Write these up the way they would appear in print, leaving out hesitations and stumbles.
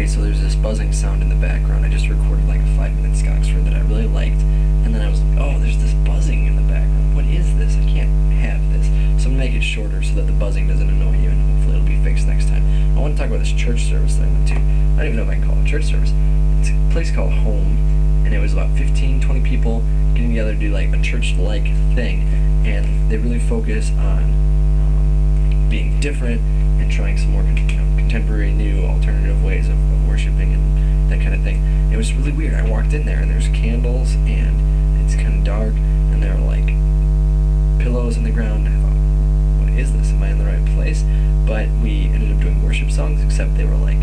okay, so there's this buzzing sound in the background. I just recorded like a 5-minute Scoxford that I really liked, and then I was like, oh, there's this buzzing in the background. What is this? I can't have this. So I'm gonna make it shorter so that the buzzing doesn't annoy you, and hopefully it'll be fixed next time. I want to talk about this church service that I went to. I don't even know if I can call it a church service. It's a place called hOME, and it was about 15, 20 people getting together to do like a church-like thing, and they really focus on being different and trying some more contemporary, new, alternative ways of worshiping and that kind of thing. It was really weird. I walked in there and there's candles and it's kind of dark and there are like pillows in the ground. I thought, what is this? Am I in the right place? But we ended up doing worship songs, except they were like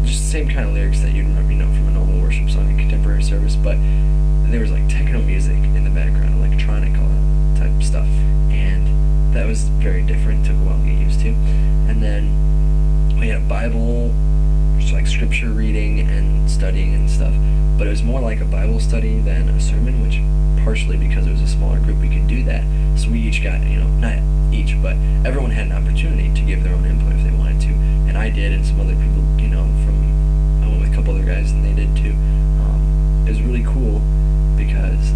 just the same kind of lyrics that you'd know from a normal worship song in contemporary service, but there was like techno music in the background, electronic type stuff, and that was very different. Took a while to get used to. And then we had a Bible, just like scripture reading and studying and stuff, but it was more like a Bible study than a sermon, which partially because it was a smaller group we could do that. So we each got, not each, but everyone had an opportunity to give their own input if they wanted to, and I did, and some other people, I went with a couple other guys and they did too. It was really cool because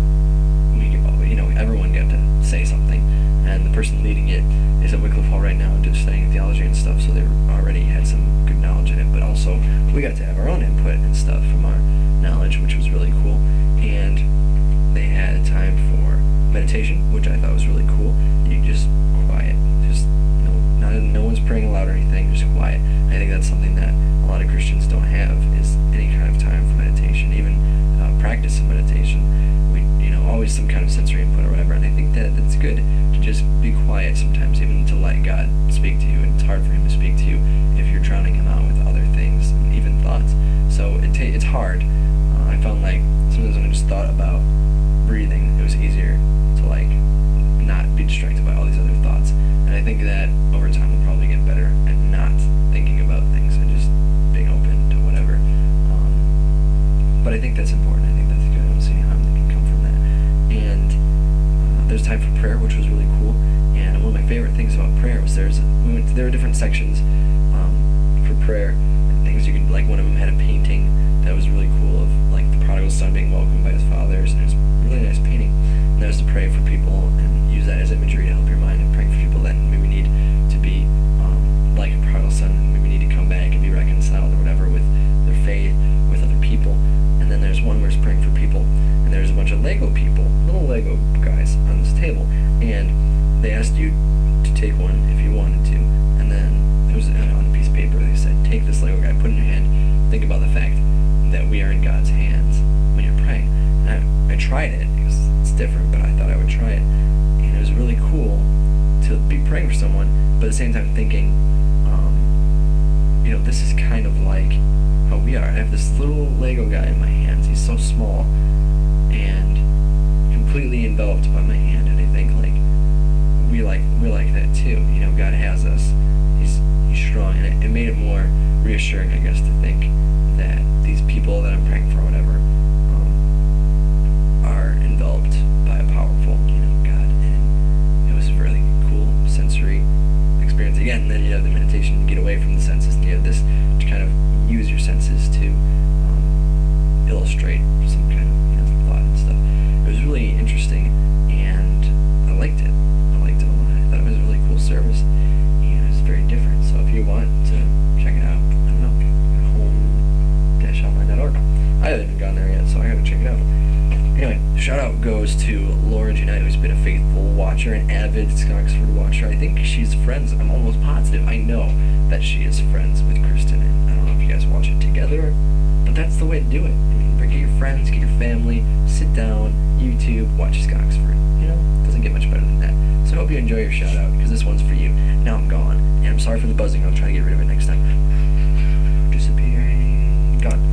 everyone got to say something, and the person leading it is at Wycliffe Hall right now just studying theology and stuff, so they already had some good knowledge in it, but also we got to have our own input and stuff from our knowledge, which was really cool. And they had time for meditation, which I thought was really cool. You just quiet, just no one's praying aloud or anything, just quiet. I think that's something that a lot of Christians don't have, is any kind of time for meditation, even practice of meditation. Always some kind of sensory input or whatever, and I think that it's good to just be quiet sometimes, even to let God speak to you, and it's hard for Him to speak to you if you're drowning Him out with other things and even thoughts. So it's hard. I found like sometimes when I just thought about breathing, it was easier to like not be distracted by all these other thoughts, and I think that over time we'll probably get better at not thinking about things and just being open to whatever. But I think that's important. I think that's good. I don't see any harm that can come from that. And there's time for prayer, which was really cool. And one of my favorite things about prayer was there were different sections for prayer and things you could, like one of them had a painting that was really cool of like the prodigal son being welcomed by his fathers, and it was a really nice painting. And that was to pray for people and use that as imagery to help your mind, and praying for people that maybe need to be like a prodigal son, and maybe need to come back and be reconciled or whatever with their faith, with other people. And then there's one where it's praying for people, and there's a bunch of Lego people, little Lego guys on this table, and they asked you to take one if you wanted to, and then it was on a piece of paper. They said, take this Lego guy, put it in your hand, think about the fact that we are in God's hands when you're praying. And I tried it because it's different, but I thought I would try it, and it was really cool to be praying for someone, but at the same time thinking, this is kind of like how we are. I have this little Lego guy in my hands. He's so small and completely enveloped by my hand, and I think like we're like that too. God has us. He's strong, and it made it more reassuring, I guess, to think that these people that I'm praying for, whatever, are enveloped by a powerful, God. And it was a really cool sensory experience. Again, then you have the meditation, get away from the senses, and you have this to kind of use your senses to illustrate some kind of thought and stuff. It was really interesting, and I liked it. I liked it a lot. I thought it was a really cool service, and it was very different. So if you want to check it out, I don't know, home-online.org. I haven't even gone there yet, so I gotta check it out. Anyway, shout out goes to Laura Junite, who's been a faithful watcher, an avid Scoxford watcher. I think she's friends, I'm almost positive, I know that she is friends with Kristen, and I don't know if you guys watch it together, but that's the way to do it. Get your friends, get your family, sit down, YouTube, watch Scoxford. It doesn't get much better than that. So I hope you enjoy your shout out, because this one's for you. Now I'm gone, and I'm sorry for the buzzing. I'll try to get rid of it next time. Disappearing. Gone.